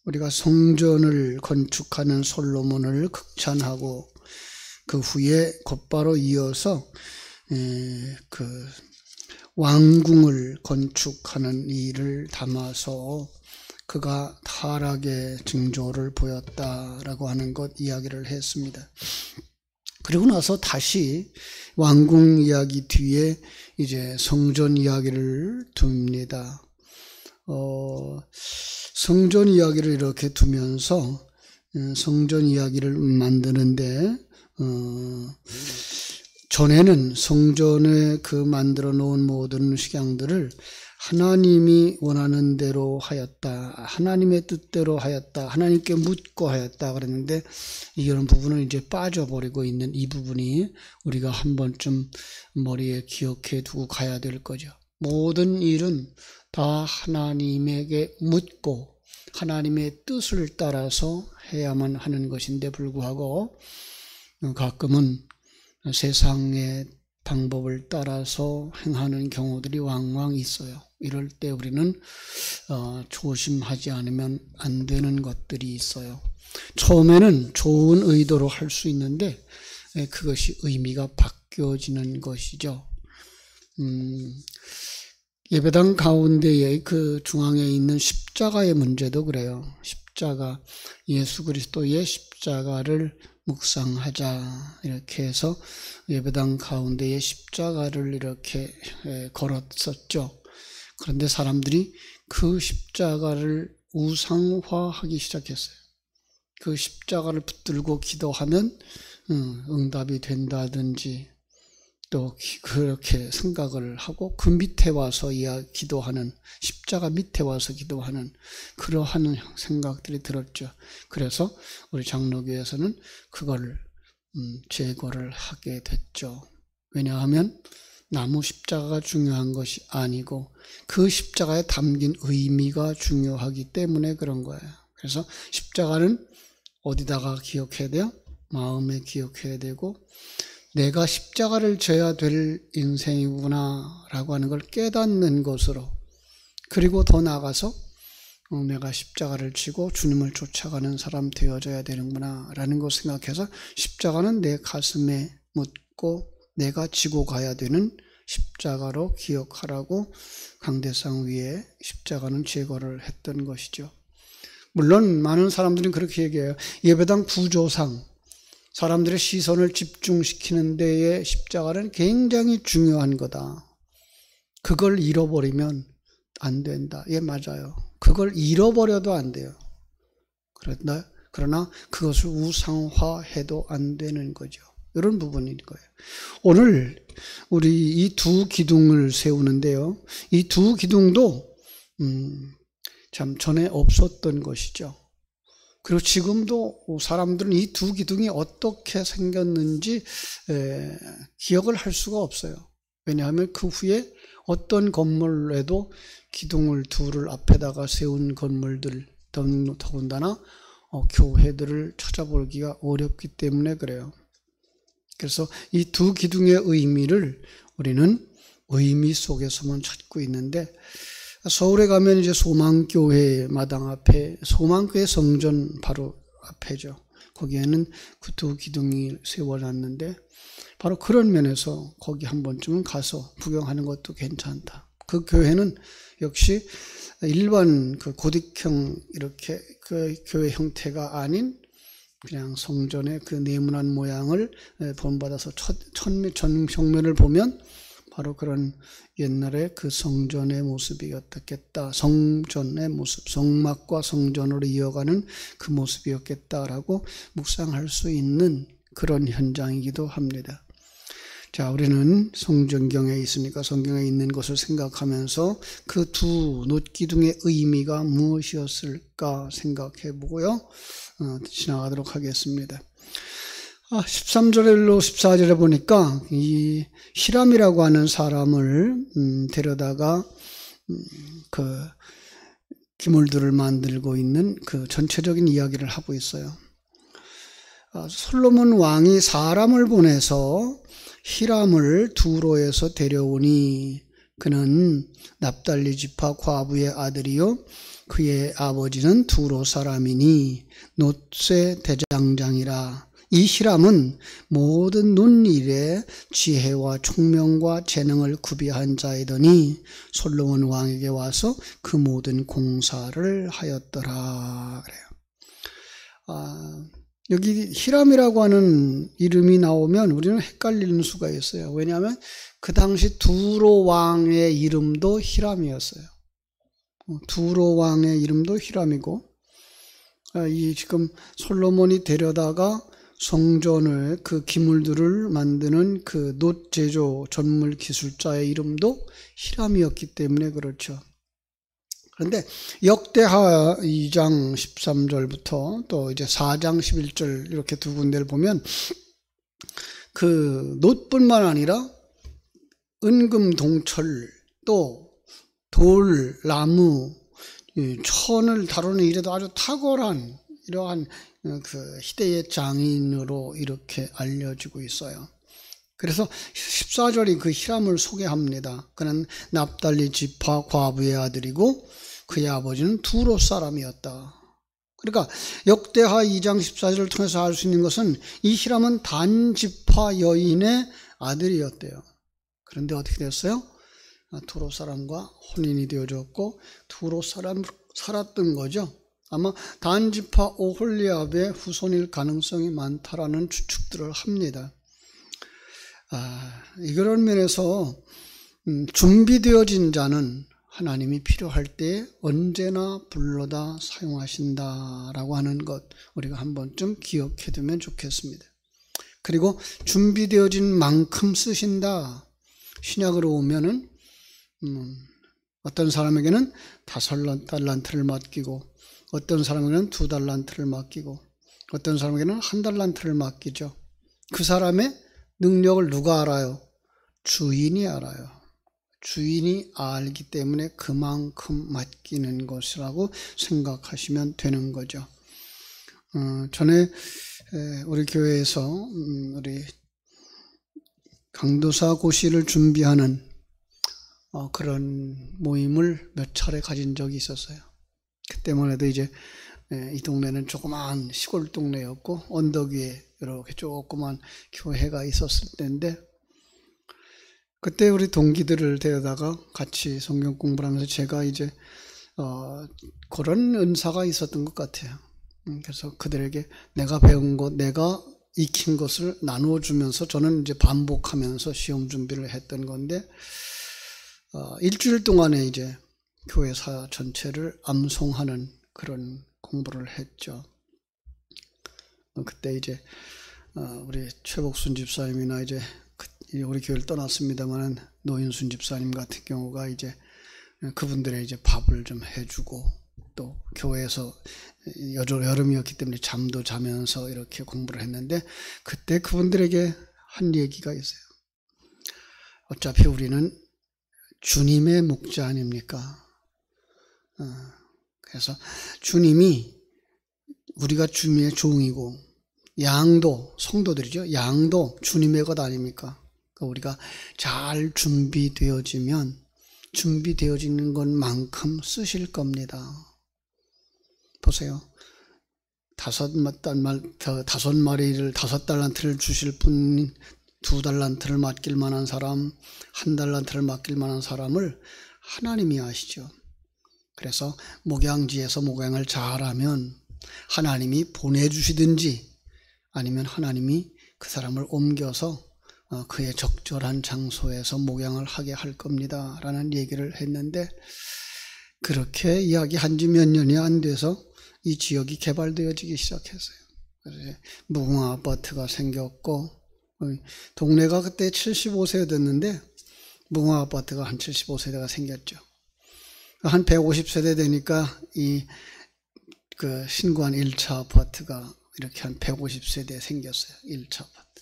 우리가 성전을 건축하는 솔로몬을 극찬하고 그 후에 곧바로 이어서 그 왕궁을 건축하는 일을 담아서 그가 타락의 징조를 보였다라고 하는 것 이야기를 했습니다. 그리고 나서 다시 왕궁 이야기 뒤에 이제 성전 이야기를 둡니다. 성전 이야기를 이렇게 두면서 성전 이야기를 만드는데 전에는 성전에 그 만들어 놓은 모든 식양들을 하나님이 원하는 대로 하였다, 하나님의 뜻대로 하였다, 하나님께 묻고 하였다 그랬는데 이런 부분은 이제 빠져버리고 있는 이 부분이 우리가 한 번쯤 머리에 기억해 두고 가야 될 거죠. 모든 일은 다 하나님에게 묻고 하나님의 뜻을 따라서 해야만 하는 것인데 불구하고 가끔은 세상의 방법을 따라서 행하는 경우들이 왕왕 있어요. 이럴 때 우리는 조심하지 않으면 안 되는 것들이 있어요. 처음에는 좋은 의도로 할 수 있는데 그것이 의미가 바뀌어지는 것이죠. 예배당 가운데에 그 중앙에 있는 십자가의 문제도 그래요. 십자가, 예수 그리스도의 십자가를 묵상하자 이렇게 해서 예배당 가운데에 십자가를 이렇게 걸었었죠. 그런데 사람들이 그 십자가를 우상화하기 시작했어요. 그 십자가를 붙들고 기도하면 응답이 된다든지 또 그렇게 생각을 하고 그 밑에 와서 기도하는, 십자가 밑에 와서 기도하는 그러한 생각들이 들었죠. 그래서 우리 장로교에서는 그걸 제거를 하게 됐죠. 왜냐하면 나무 십자가가 중요한 것이 아니고 그 십자가에 담긴 의미가 중요하기 때문에 그런 거예요. 그래서 십자가는 어디다가 기억해야 돼요? 마음에 기억해야 되고 내가 십자가를 져야 될 인생이구나 라고 하는 걸 깨닫는 것으로, 그리고 더 나아가서 내가 십자가를 지고 주님을 쫓아가는 사람 되어져야 되는구나 라는 걸 생각해서 십자가는 내 가슴에 묻고 내가 지고 가야 되는 십자가로 기억하라고 강대상 위에 십자가는 제거를 했던 것이죠. 물론 많은 사람들은 그렇게 얘기해요. 예배당 구조상 사람들의 시선을 집중시키는 데에 십자가는 굉장히 중요한 거다. 그걸 잃어버리면 안 된다. 예, 맞아요. 그걸 잃어버려도 안 돼요. 그러나 그것을 우상화해도 안 되는 거죠. 이런 부분인 거예요. 오늘 우리 이 두 기둥을 세우는데요. 이 두 기둥도 참 전에 없었던 것이죠. 그리고 지금도 사람들은 이 두 기둥이 어떻게 생겼는지 기억을 할 수가 없어요. 왜냐하면 그 후에 어떤 건물에도 기둥을 둘을 앞에다가 세운 건물들, 더군다나 교회들을 찾아보기가 어렵기 때문에 그래요. 그래서 이 두 기둥의 의미를 우리는 의미 속에서만 찾고 있는데, 서울에 가면 이제 소망교회 마당 앞에, 소망교회 성전 바로 앞에죠. 거기에는 그 두 기둥이 세워놨는데 바로 그런 면에서 거기 한 번쯤은 가서 구경하는 것도 괜찮다. 그 교회는 역시 일반 그 고딕형 이렇게 그 교회 형태가 아닌 그냥 성전의 그 네모난 모양을 본받아서 정면을 보면 바로 그런 옛날에 그 성전의 모습이었겠다. 성전의 모습, 성막과 성전으로 이어가는 그 모습이었겠다라고 묵상할 수 있는 그런 현장이기도 합니다. 자, 우리는 성경에 있으니까 성경에 있는 것을 생각하면서 그 두 놋기둥의 의미가 무엇이었을까 생각해 보고요. 지나가도록 하겠습니다. 13절로 14절에 보니까 이 히람이라고 하는 사람을 데려다가 그 기물들을 만들고 있는 그 전체적인 이야기를 하고 있어요. 솔로몬 왕이 사람을 보내서 히람을 두로에서 데려오니 그는 납달리 지파 과부의 아들이요 그의 아버지는 두로 사람이니 놋의 대장장이라. 이 히람은 모든 논일에 지혜와 총명과 재능을 구비한 자이더니 솔로몬 왕에게 와서 그 모든 공사를 하였더라. 그래요. 여기 히람이라고 하는 이름이 나오면 우리는 헷갈리는 수가 있어요. 왜냐하면 그 당시 두로 왕의 이름도 히람이었어요. 두로 왕의 이름도 히람이고, 이 지금 솔로몬이 데려다가 성전을 그 기물들을 만드는 그 놋 제조 전문 기술자의 이름도 히람이었기 때문에 그렇죠. 그런데 역대하 2장 13절부터 또 이제 4장 11절 이렇게 두 군데를 보면 그 놋뿐만 아니라 은금, 동철, 또 돌, 나무, 천을 다루는 일에도 아주 탁월한 이러한 그 희대의 장인으로 이렇게 알려지고 있어요. 그래서 14절이 그 히람을 소개합니다. 그는 납달리 지파 과부의 아들이고 그의 아버지는 두로 사람이었다. 그러니까 역대하 2장 14절을 통해서 알 수 있는 것은 이 히람은 단 지파 여인의 아들이었대요. 그런데 어떻게 됐어요? 두로 사람과 혼인이 되어졌고 두로 사람 살았던 거죠. 아마 단 지파 오홀리압의 후손일 가능성이 많다라는 추측들을 합니다. 이런 면에서 준비되어진 자는 하나님이 필요할 때 언제나 불러다 사용하신다라고 하는 것 우리가 한 번쯤 기억해 두면 좋겠습니다. 그리고 준비되어진 만큼 쓰신다. 신약으로 오면은 어떤 사람에게는 5달란트를 맡기고 어떤 사람에게는 2달란트를 맡기고 어떤 사람에게는 1달란트를 맡기죠. 그 사람의 능력을 누가 알아요? 주인이 알아요. 주인이 알기 때문에 그만큼 맡기는 것이라고 생각하시면 되는 거죠. 전에 우리 교회에서 우리 강도사 고시를 준비하는 그런 모임을 몇 차례 가진 적이 있었어요. 그때만 해도 이제 이 동네는 조그만 시골 동네였고 언덕 위에 이렇게 조그만 교회가 있었을 때인데 그때 우리 동기들을 데려다가 같이 성경 공부를 하면서 제가 이제 그런 은사가 있었던 것 같아요. 그래서 그들에게 내가 배운 것, 내가 익힌 것을 나누어 주면서 저는 이제 반복하면서 시험 준비를 했던 건데 일주일 동안에 이제 교회사 전체를 암송하는 그런 공부를 했죠. 그때 이제 우리 최복순 집사님이나 이제 우리 교회를 떠났습니다만은 노인순 집사님 같은 경우가 이제 그분들의 이제 밥을 좀 해주고 또 교회에서 여름이었기 때문에 잠도 자면서 이렇게 공부를 했는데 그때 그분들에게 한 얘기가 있어요. 어차피 우리는 주님의 목자 아닙니까? 그래서 주님이 우리가 주님의 종이고 양도 성도들이죠. 양도 주님의 것 아닙니까? 그러니까 우리가 잘 준비되어지면 준비되어지는 것만큼 쓰실 겁니다. 보세요. 5달란트를 주실 분 2달란트를 맡길 만한 사람, 1달란트를 맡길 만한 사람을 하나님이 아시죠. 그래서 목양지에서 목양을 잘하면 하나님이 보내주시든지 아니면 하나님이 그 사람을 옮겨서 그의 적절한 장소에서 목양을 하게 할 겁니다 라는 얘기를 했는데 그렇게 이야기한 지 몇 년이 안 돼서 이 지역이 개발되어지기 시작했어요. 그래서 무궁화 아파트가 생겼고 동네가 그때 75세가 됐는데 무궁화 아파트가 한 75세대가 생겼죠. 한 150세대 되니까 그 신관 1차 아파트가 이렇게 한 150세대 생겼어요. 1차 아파트.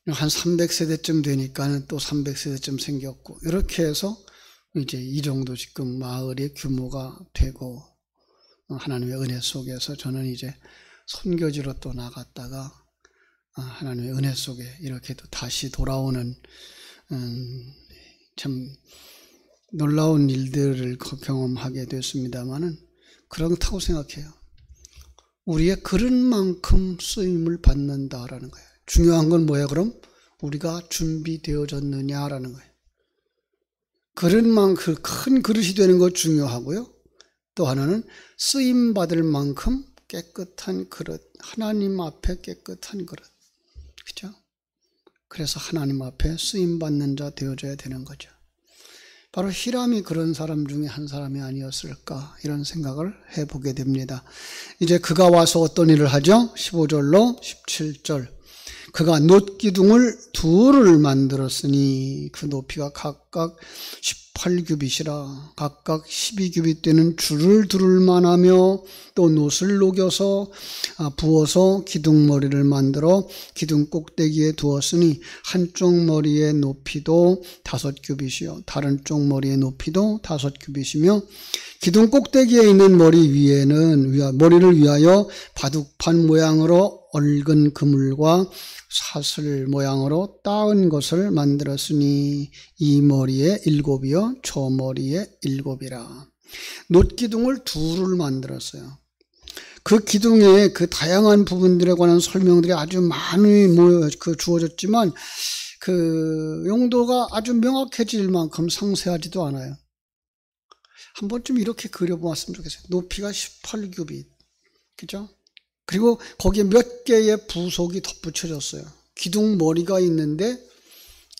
한 300세대쯤 되니까는 또 300세대쯤 생겼고 이렇게 해서 이제 이 정도 지금 마을의 규모가 되고 하나님의 은혜 속에서 저는 이제 선교지로 또 나갔다가 하나님의 은혜 속에 이렇게 또 다시 돌아오는 참 놀라운 일들을 경험하게 됐습니다만은 그렇다고 생각해요. 우리의 그릇만큼 쓰임을 받는다라는 거예요. 중요한 건 뭐예요? 그럼 우리가 준비되어졌느냐라는 거예요. 그릇만큼 큰 그릇이 되는 거 중요하고요. 또 하나는 쓰임 받을 만큼 깨끗한 그릇, 하나님 앞에 깨끗한 그릇, 그죠? 그래서 하나님 앞에 쓰임 받는 자 되어져야 되는 거죠. 바로 히람이 그런 사람 중에 한 사람이 아니었을까 이런 생각을 해보게 됩니다. 이제 그가 와서 어떤 일을 하죠? 15절로 17절. 그가 놋기둥을 둘을 만들었으니 그 높이가 각각 18규빗이라 각각 12규빗 되는 줄을 두를 만하며 또 놋을 녹여서 부어서 기둥머리를 만들어 기둥 꼭대기에 두었으니 한쪽 머리의 높이도 5규빗이요 다른 쪽 머리의 높이도 5규빗이며 기둥 꼭대기에 있는 머리를 위하여 바둑판 모양으로 얽은 그물과 사슬 모양으로 따은 것을 만들었으니 이 머리에 7이요 저 머리에 7이라. 놋기둥을 둘을 만들었어요. 그 기둥에 그 다양한 부분들에 관한 설명들이 아주 많이 주어졌지만 그 용도가 아주 명확해질 만큼 상세하지도 않아요. 한 번쯤 이렇게 그려보았으면 좋겠어요. 높이가 18규빗, 그죠? 그리고 거기에 몇 개의 부속이 덧붙여졌어요. 기둥 머리가 있는데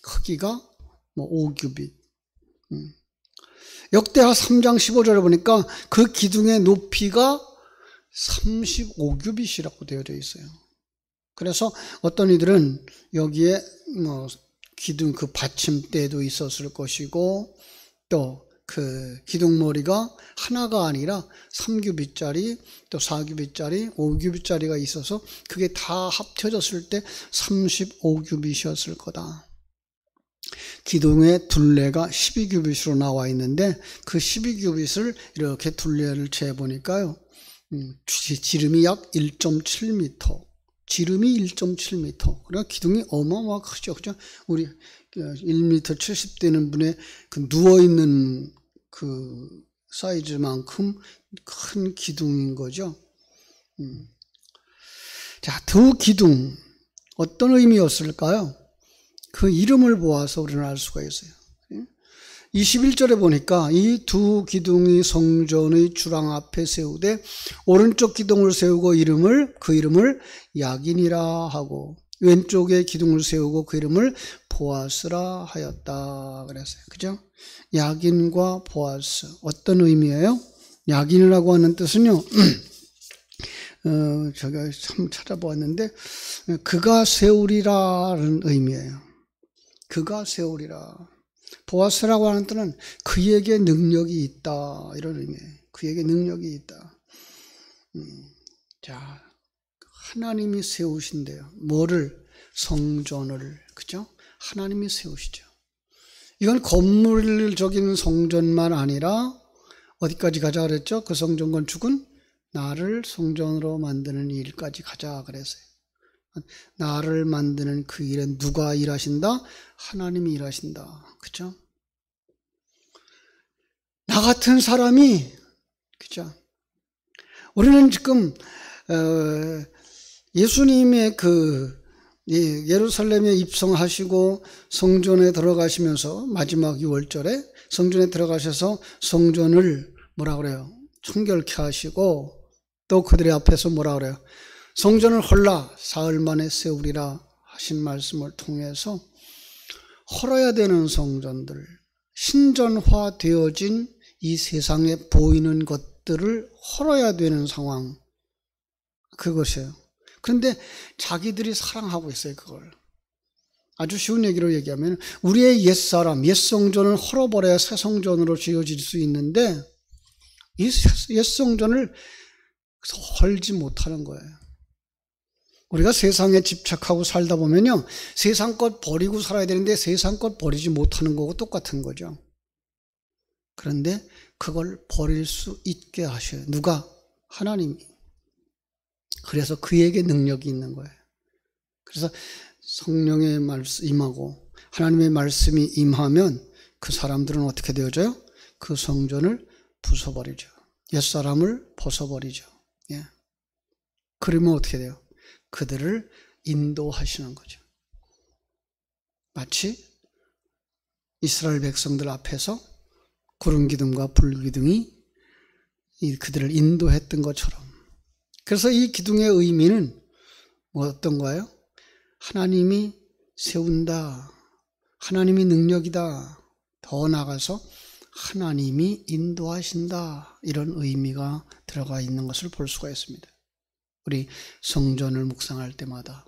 크기가 5규빗. 역대하 3장 15절에 보니까 그 기둥의 높이가 35규빗이라고 되어져 있어요. 그래서 어떤 이들은 여기에 기둥 그 받침대도 있었을 것이고 또 그 기둥머리가 하나가 아니라 3규빗짜리 또 4규빗짜리 5규빗짜리가 있어서 그게 다 합쳐졌을 때 35규빗이었을 거다. 기둥의 둘레가 12규빗으로 나와 있는데 그 12규빗을 이렇게 둘레를 재보니까요. 지름이 약 1.7m. 지름이 1.7m. 그러니까 기둥이 어마어마하게 크죠. 그죠? 우리 1m 70 되는 분의 그 누워있는 그 사이즈만큼 큰 기둥인 거죠. 자, 두 기둥. 어떤 의미였을까요? 그 이름을 보아서 우리는 알 수가 있어요. 21절에 보니까 이 두 기둥이 성전의 주랑 앞에 세우되 오른쪽 기둥을 세우고 그 이름을 야긴이라 하고 왼쪽에 기둥을 세우고 그 이름을 보아스라 하였다 그랬어요. 그죠? 야긴과 보아스 어떤 의미예요? 야긴이라고 하는 뜻은요. 제가 참 찾아보았는데 그가 세우리라는 의미예요. 그가 세우리라. 보아스라고 하는 뜻은 그에게 능력이 있다 이런 의미예요. 그에게 능력이 있다. 자, 하나님이 세우신대요. 뭐를? 성전을. 그죠? 하나님이 세우시죠. 이건 건물적인 성전만 아니라 어디까지 가자 그랬죠? 그 성전 건축은 나를 성전으로 만드는 일까지 가자 그랬어요. 나를 만드는 그 일은 누가 일하신다? 하나님이 일하신다. 그죠? 나 같은 사람이, 그죠? 우리는 지금, 예수님의 예루살렘에 입성하시고 성전에 들어가시면서 마지막 6월절에 성전에 들어가셔서 성전을 뭐라 그래요? 청결케 하시고 또 그들의 앞에서 뭐라 그래요? 성전을 헐라 사흘 만에 세우리라 하신 말씀을 통해서 헐어야 되는 성전들, 신전화되어진 이 세상에 보이는 것들을 헐어야 되는 상황, 그것이에요. 그런데 자기들이 사랑하고 있어요, 그걸. 아주 쉬운 얘기로 얘기하면 우리의 옛사람, 옛 성전을 헐어버려야 새 성전으로 지어질 수 있는데 이 옛 성전을 헐지 못하는 거예요. 우리가 세상에 집착하고 살다 보면요, 세상 것 버리고 살아야 되는데 세상 것 버리지 못하는 거고 똑같은 거죠. 그런데 그걸 버릴 수 있게 하셔요. 누가? 하나님이. 그래서 그에게 능력이 있는 거예요. 그래서 성령의 말씀 임하고 하나님의 말씀이 임하면 그 사람들은 어떻게 되어져요? 그 성전을 부숴버리죠. 옛사람을 벗어버리죠. 예. 그러면 어떻게 돼요? 그들을 인도하시는 거죠. 마치 이스라엘 백성들 앞에서 구름기둥과 불기둥이 그들을 인도했던 것처럼. 그래서 이 기둥의 의미는 어떤 거예요? 하나님이 세운다. 하나님이 능력이다. 더 나아가서 하나님이 인도하신다. 이런 의미가 들어가 있는 것을 볼 수가 있습니다. 우리 성전을 묵상할 때마다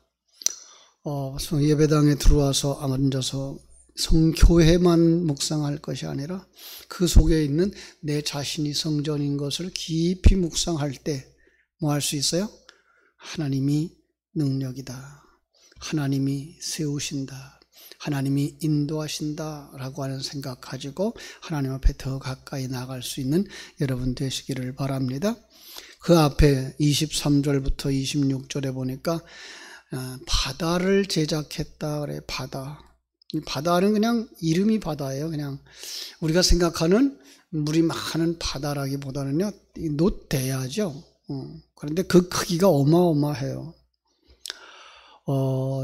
예배당에 들어와서 앉아서 성교회만 묵상할 것이 아니라 그 속에 있는 내 자신이 성전인 것을 깊이 묵상할 때 뭐 할 수 있어요? 하나님이 능력이다. 하나님이 세우신다. 하나님이 인도하신다 라고 하는 생각 가지고 하나님 앞에 더 가까이 나갈 수 있는 여러분 되시기를 바랍니다. 그 앞에 23절부터 26절에 보니까 바다를 제작했다 그래. 바다는 그냥 이름이 바다예요. 그냥 우리가 생각하는 물이 많은 바다라기보다는요, 노대야죠. 그런데 그 크기가 어마어마해요.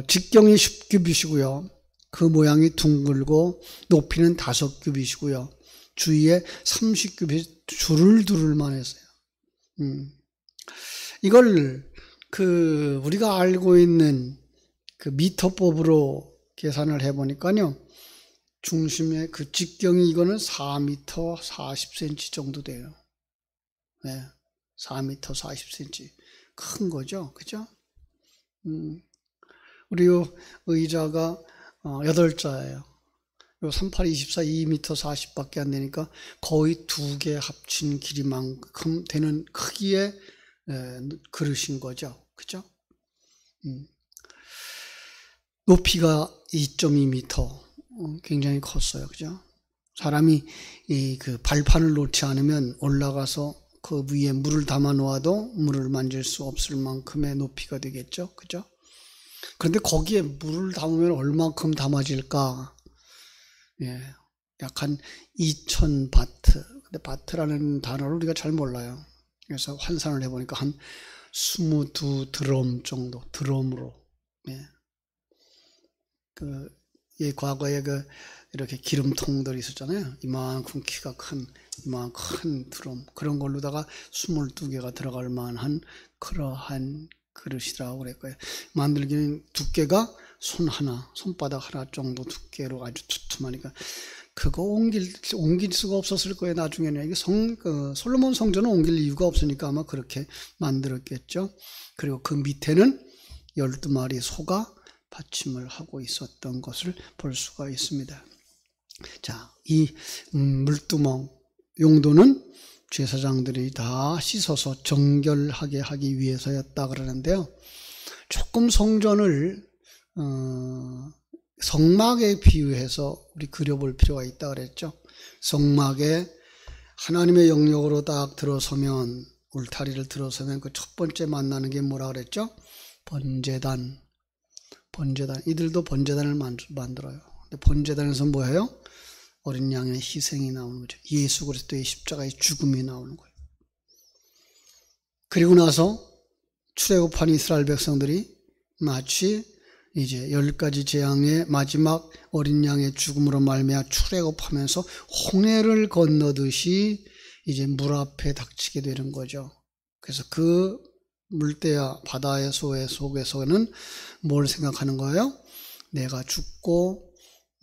직경이 10규빗이고요. 그 모양이 둥글고 높이는 5규빗이고요. 주위에 30규빗 줄을 두를만 했어요. 이걸 우리가 알고 있는 그 미터법으로 계산을 해보니까요, 중심에 그 직경이 이거는 4m 40cm 정도 돼요. 네, 4m 40cm. 큰 거죠. 그죠? 우리 요 의자가 8자예요. 요 38, 24, 2m 40밖에 안 되니까 거의 2개 합친 길이만큼 되는 크기의 그릇인 거죠. 그죠? 높이가 2.2m. 굉장히 컸어요. 그죠? 사람이 그 발판을 놓지 않으면 올라가서 그 위에 물을 담아 놓아도 물을 만질 수 없을 만큼의 높이가 되겠죠. 그죠? 그런데 거기에 물을 담으면 얼만큼 담아질까? 예, 약 한 2000바트. 근데 바트라는 단어를 우리가 잘 몰라요. 그래서 환산을 해보니까 한 22드럼 정도, 드럼으로. 예. 과거에 이렇게 기름통들이 있었잖아요. 이만큼 키가 이만큼 큰 드럼. 그런 걸로다가 22개가 들어갈 만한 그러한 그릇이라고 그랬고요. 만들기는 두께가 손바닥 하나 정도 두께로 아주 두툼하니까 그거 옮길 수가 없었을 거예요. 나중에는 이게 솔로몬 성전은 옮길 이유가 없으니까 아마 그렇게 만들었겠죠. 그리고 그 밑에는 12마리 소가 받침을 하고 있었던 것을 볼 수가 있습니다. 자, 이 물두멍 용도는 제사장들이 다 씻어서 정결하게 하기 위해서였다 그러는데요. 조금 성전을 성막에 비유해서 우리 그려볼 필요가 있다 그랬죠. 성막에 하나님의 영역으로 딱 들어서면, 울타리를 들어서면 그 첫 번째 만나는 게 뭐라 그랬죠? 번제단. 이들도 번제단을 만들어요. 근데 번제단에서 뭐예요? 어린 양의 희생이 나오는 거죠. 예수 그리스도의 십자가의 죽음이 나오는 거예요. 그리고 나서 출애굽한 이스라엘 백성들이 마치 이제 10가지 재앙의 마지막 어린 양의 죽음으로 말미암아 출애굽하면서 홍해를 건너듯이 이제 물 앞에 닥치게 되는 거죠. 그래서 그 물대야 바다의 소의 속에서는 뭘 생각하는 거예요? 내가 죽고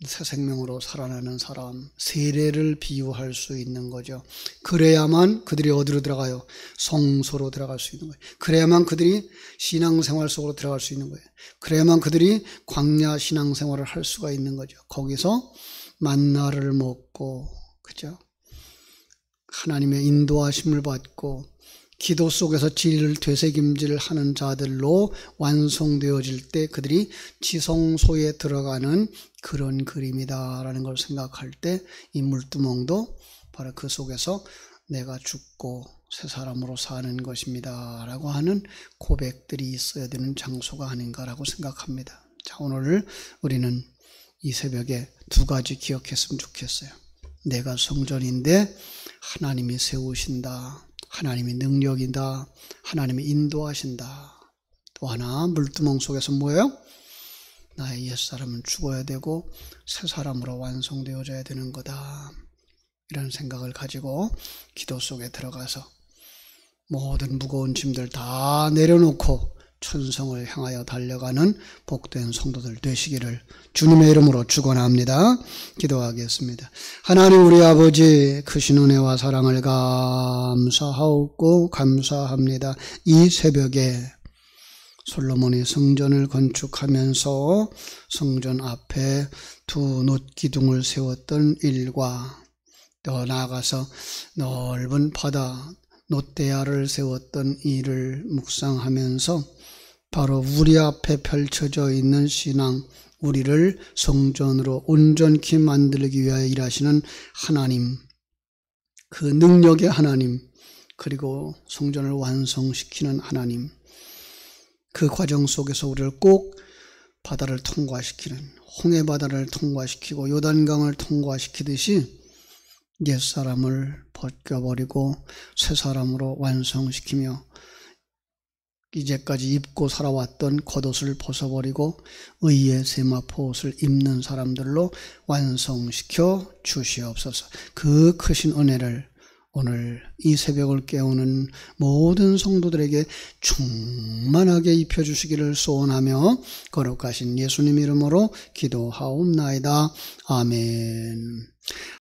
새 생명으로 살아나는 사람, 세례를 비유할 수 있는 거죠. 그래야만 그들이 어디로 들어가요? 성소로 들어갈 수 있는 거예요. 그래야만 그들이 신앙생활 속으로 들어갈 수 있는 거예요. 그래야만 그들이 광야 신앙생활을 할 수가 있는 거죠. 거기서 만나를 먹고, 그죠? 하나님의 인도하심을 받고 기도 속에서 진리를 되새김질 하는 자들로 완성되어질 때 그들이 지성소에 들어가는 그런 그림이다라는 걸 생각할 때 이 물두멍도 바로 그 속에서 내가 죽고 새 사람으로 사는 것입니다 라고 하는 고백들이 있어야 되는 장소가 아닌가라고 생각합니다. 자, 오늘 우리는 이 새벽에 두 가지 기억했으면 좋겠어요. 내가 성전인데 하나님이 세우신다. 하나님이 능력이다. 하나님이 인도하신다. 또 하나 물두멍 속에서 뭐예요? 나의 옛사람은 죽어야 되고 새 사람으로 완성되어져야 되는 거다. 이런 생각을 가지고 기도 속에 들어가서 모든 무거운 짐들 다 내려놓고 천성을 향하여 달려가는 복된 성도들 되시기를 주님의 이름으로 축원합니다. 기도하겠습니다. 하나님 우리 아버지 크신 은혜와 사랑을 감사하옵고 감사합니다. 이 새벽에 솔로몬이 성전을 건축하면서 성전 앞에 두 놋기둥을 세웠던 일과 더 나아가서 넓은 바다 놋대야를 세웠던 일을 묵상하면서 바로 우리 앞에 펼쳐져 있는 신앙, 우리를 성전으로 온전히 만들기 위하여 일하시는 하나님, 그 능력의 하나님, 그리고 성전을 완성시키는 하나님, 그 과정 속에서 우리를 꼭 바다를 통과시키는, 홍해바다를 통과시키고 요단강을 통과시키듯이 옛사람을 벗겨버리고 새사람으로 완성시키며 이제까지 입고 살아왔던 겉옷을 벗어버리고 의의 세마포 옷을 입는 사람들로 완성시켜 주시옵소서. 그 크신 은혜를 오늘 이 새벽을 깨우는 모든 성도들에게 충만하게 입혀주시기를 소원하며 거룩하신 예수님 이름으로 기도하옵나이다. 아멘.